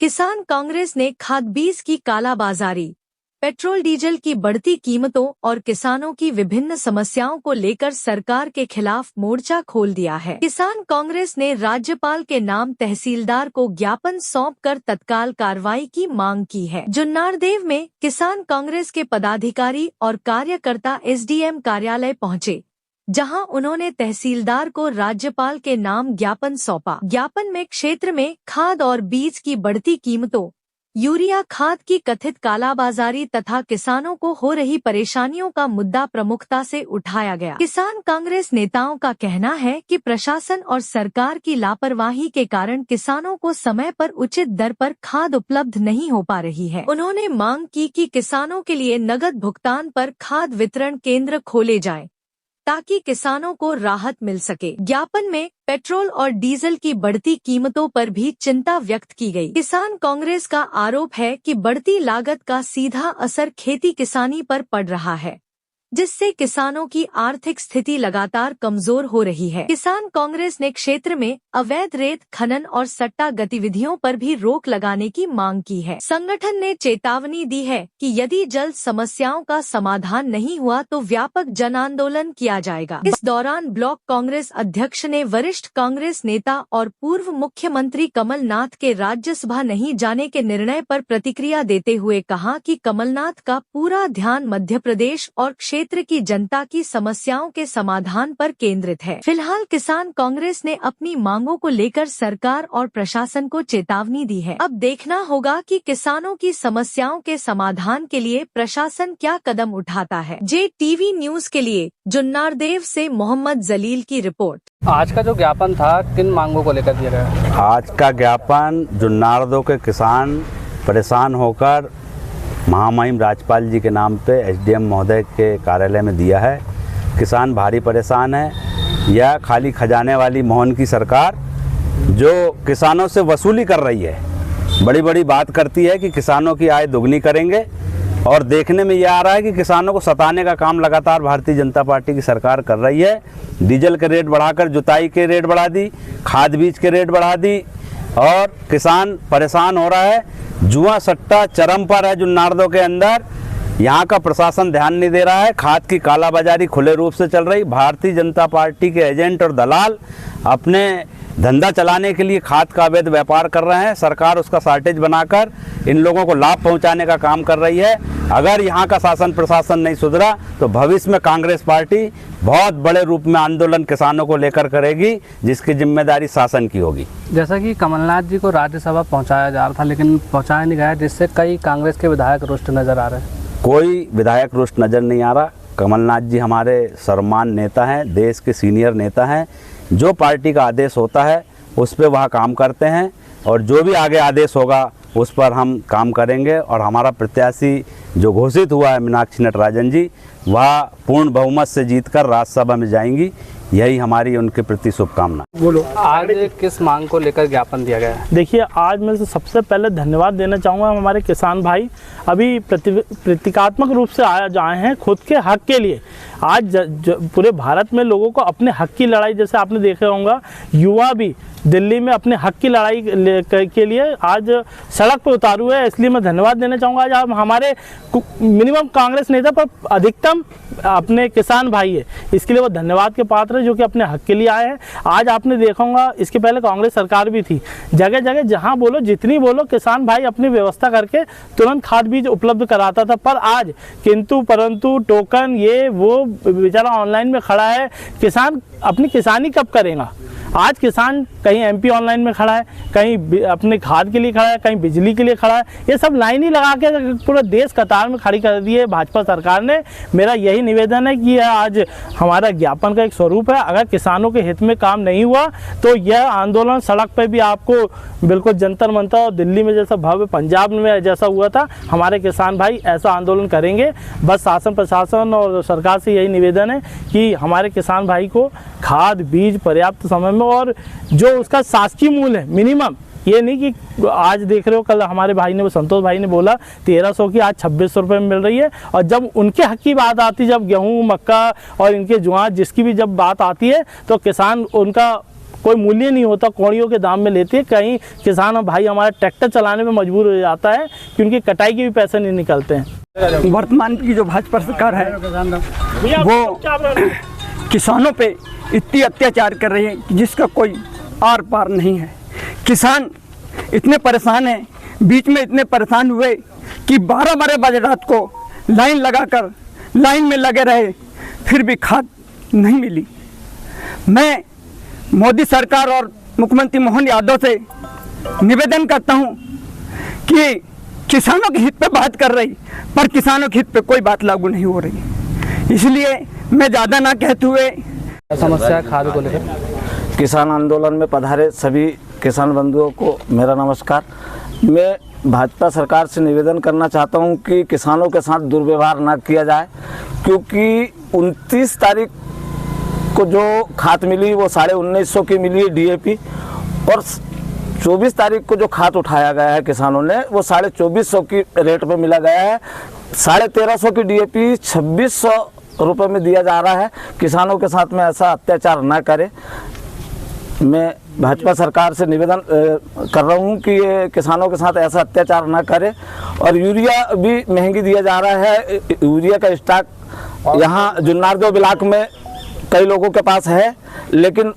किसान कांग्रेस ने खाद बीज की कालाबाजारी, पेट्रोल डीजल की बढ़ती कीमतों और किसानों की विभिन्न समस्याओं को लेकर सरकार के खिलाफ मोर्चा खोल दिया है। किसान कांग्रेस ने राज्यपाल के नाम तहसीलदार को ज्ञापन सौंपकर तत्काल कार्रवाई की मांग की है। जुन्नारदेव में किसान कांग्रेस के पदाधिकारी और कार्यकर्ता एसडीएम कार्यालय पहुंचे, जहां उन्होंने तहसीलदार को राज्यपाल के नाम ज्ञापन सौंपा। ज्ञापन में क्षेत्र में खाद और बीज की बढ़ती कीमतों, यूरिया खाद की कथित कालाबाजारी तथा किसानों को हो रही परेशानियों का मुद्दा प्रमुखता से उठाया गया। किसान कांग्रेस नेताओं का कहना है कि प्रशासन और सरकार की लापरवाही के कारण किसानों को समय पर उचित दर पर खाद उपलब्ध नहीं हो पा रही है। उन्होंने मांग की कि किसानों के लिए नगद भुगतान पर खाद वितरण केंद्र खोले जाएं, ताकि किसानों को राहत मिल सके। ज्ञापन में पेट्रोल और डीजल की बढ़ती कीमतों पर भी चिंता व्यक्त की गई। किसान कांग्रेस का आरोप है कि बढ़ती लागत का सीधा असर खेती किसानी पर पड़ रहा है, जिससे किसानों की आर्थिक स्थिति लगातार कमजोर हो रही है। किसान कांग्रेस ने क्षेत्र में अवैध रेत खनन और सट्टा गतिविधियों पर भी रोक लगाने की मांग की है। संगठन ने चेतावनी दी है कि यदि जल्द समस्याओं का समाधान नहीं हुआ तो व्यापक जन आंदोलन किया जाएगा। इस दौरान ब्लॉक कांग्रेस अध्यक्ष ने वरिष्ठ कांग्रेस नेता और पूर्व मुख्यमंत्री कमलनाथ के राज्यसभा नहीं जाने के निर्णय पर प्रतिक्रिया देते हुए कहा कि कमलनाथ का पूरा ध्यान मध्य प्रदेश और क्षेत्र की जनता की समस्याओं के समाधान पर केंद्रित है। फिलहाल किसान कांग्रेस ने अपनी मांगों को लेकर सरकार और प्रशासन को चेतावनी दी है। अब देखना होगा कि किसानों की समस्याओं के समाधान के लिए प्रशासन क्या कदम उठाता है। JTV न्यूज के लिए जुन्नारदेव से मोहम्मद जलील की रिपोर्ट। आज का जो ज्ञापन था किन मांगों को लेकर दिया गया? आज का ज्ञापन जुन्नारदेव के किसान परेशान होकर महामहिम राज्यपाल जी के नाम पे एसडीएम महोदय के कार्यालय में दिया है। किसान भारी परेशान है। यह खाली खजाने वाली मोहन की सरकार जो किसानों से वसूली कर रही है, बड़ी बड़ी बात करती है कि किसानों की आय दुगनी करेंगे, और देखने में यह आ रहा है कि किसानों को सताने का काम लगातार भारतीय जनता पार्टी की सरकार कर रही है। डीजल के रेट बढ़ाकर जुताई के रेट बढ़ा दी, खाद बीज के रेट बढ़ा दी, और किसान परेशान हो रहा है। जुआ सट्टा चरम पर है जुन्नारदेव के अंदर। यहाँ का प्रशासन ध्यान नहीं दे रहा है। खाद की कालाबाजारी खुले रूप से चल रही। भारतीय जनता पार्टी के एजेंट और दलाल अपने धंधा चलाने के लिए खाद का अवैध व्यापार कर रहे हैं। सरकार उसका शार्टेज बनाकर इन लोगों को लाभ पहुंचाने का काम कर रही है। अगर यहाँ का शासन प्रशासन नहीं सुधरा तो भविष्य में कांग्रेस पार्टी बहुत बड़े रूप में आंदोलन किसानों को लेकर करेगी, जिसकी जिम्मेदारी शासन की होगी। जैसा कि कमलनाथ जी को राज्यसभा पहुंचाया जा रहा था, लेकिन पहुंचाया नहीं गया, जिससे कई कांग्रेस के विधायक रुष्ट नजर आ रहे हैं। कोई विधायक रुष्ट नजर नहीं आ रहा। कमलनाथ जी हमारे सर्वमान्य नेता हैं, देश के सीनियर नेता हैं। जो पार्टी का आदेश होता है उस पर वह काम करते हैं, और जो भी आगे आदेश होगा उस पर हम काम करेंगे। और हमारा प्रत्याशी जो घोषित हुआ है मीनाक्षी नटराजन जी, वह पूर्ण बहुमत से जीतकर राज्यसभा में जाएंगी। यही हमारी उनके प्रति शुभकामना। बोलो, आज किस मांग को लेकर ज्ञापन दिया गया है? देखिए, आज मैं सबसे पहले धन्यवाद देना चाहूँगा हमारे किसान भाई अभी प्रतीकात्मक रूप से आए हैं खुद के हक के लिए। आज पूरे भारत में लोगों को अपने हक की लड़ाई, जैसे आपने देखा होगा, युवा भी दिल्ली में अपने हक की लड़ाई के लिए आज सड़क पर उतारे हुए है। इसलिए मैं धन्यवाद देना चाहूँगा। आज आप हमारे मिनिमम कांग्रेस नेता पर अधिकतम अपने किसान भाई है, इसके लिए वो धन्यवाद के पात्र है जो कि अपने हक के लिए आए हैं। आज आपने देखा होगा, इसके पहले कांग्रेस सरकार भी थी, जगह जगह जहाँ बोलो जितनी बोलो किसान भाई अपनी व्यवस्था करके तुरंत खाद बीज उपलब्ध कराता था। पर आज किंतु परंतु टोकन ये वो बेचारा ऑनलाइन में खड़ा है। किसान अपनी किसानी कब करेगा? आज किसान कहीं MP ऑनलाइन में खड़ा है, कहीं अपने खाद के लिए खड़ा है, कहीं बिजली के लिए खड़ा है। ये सब लाइन ही लगा के पूरा देश कतार में खड़ी कर दी है भाजपा सरकार ने। मेरा यही निवेदन है कि आज हमारा ज्ञापन का एक स्वरूप है। अगर किसानों के हित में काम नहीं हुआ तो यह आंदोलन सड़क पर भी आपको बिल्कुल जंतर मंतर और दिल्ली में जैसा भव्य पंजाब में जैसा हुआ था, हमारे किसान भाई ऐसा आंदोलन करेंगे। बस शासन प्रशासन और सरकार से यही निवेदन है कि हमारे किसान भाई को खाद बीज पर्याप्त समय में, और जो उसका शासकीय मूल्य है मिनिमम, ये नहीं कि आज देख रहे हो, कल हमारे भाई ने, संतोष भाई ने बोला 1300 की आज 2600 रुपये में मिल रही है। और जब उनके हक की बात आती है, जब गेहूँ मक्का और इनके जुआ जिसकी भी जब बात आती है, तो किसान उनका कोई मूल्य नहीं होता, कौड़ियों के दाम में लेती है। कहीं किसान भाई हमारा ट्रैक्टर चलाने में मजबूर हो जाता है कि उनकी कटाई के भी पैसे नहीं निकलते हैं। वर्तमान की जो भाजपा सरकार है वो किसानों पे इतनी अत्याचार कर रही है कि जिसका कोई आर पार नहीं है। किसान इतने परेशान हैं, बीच में इतने परेशान हुए कि 12 बजे रात को लाइन लगाकर लाइन में लगे रहे, फिर भी खाद नहीं मिली। मैं मोदी सरकार और मुख्यमंत्री मोहन यादव से निवेदन करता हूं कि किसानों के हित पे बात कर रही, पर किसानों के हित पे कोई बात लागू नहीं हो रही। इसलिए मैं ज़्यादा ना कहते हुए समस्या खाद को लेकर किसान आंदोलन में पधारे सभी किसान बंधुओं को मेरा नमस्कार। मैं भाजपा सरकार से निवेदन करना चाहता हूं कि किसानों के साथ दुर्व्यवहार ना किया जाए, क्योंकि 29 तारीख को जो खाद मिली वो 1950 की मिली है DAP, और 24 तारीख को जो खाद उठाया गया है किसानों ने वो 2450 की रेट में मिला गया है। 1350 की DAP 2600 रुपये में दिया जा रहा है। किसानों के साथ में ऐसा अत्याचार ना करे। मैं भाजपा सरकार से निवेदन कर रहा हूं कि ये किसानों के साथ ऐसा अत्याचार ना करे। और यूरिया भी महंगी दिया जा रहा है। यूरिया का स्टॉक यहाँ जुन्नारदेव ब्लॉक में कई लोगों के पास है, लेकिन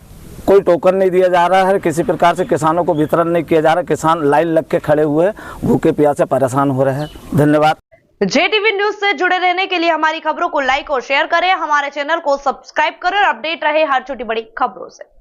कोई टोकन नहीं दिया जा रहा है, किसी प्रकार से किसानों को वितरण नहीं किया जा रहा। किसान लाइन लग के खड़े हुए भूखे प्यासे परेशान हो रहे हैं। धन्यवाद। JTV न्यूज से जुड़े रहने के लिए हमारी खबरों को लाइक और शेयर करें, हमारे चैनल को सब्सक्राइब करें और अपडेट रहे हर छोटी बड़ी खबरों से।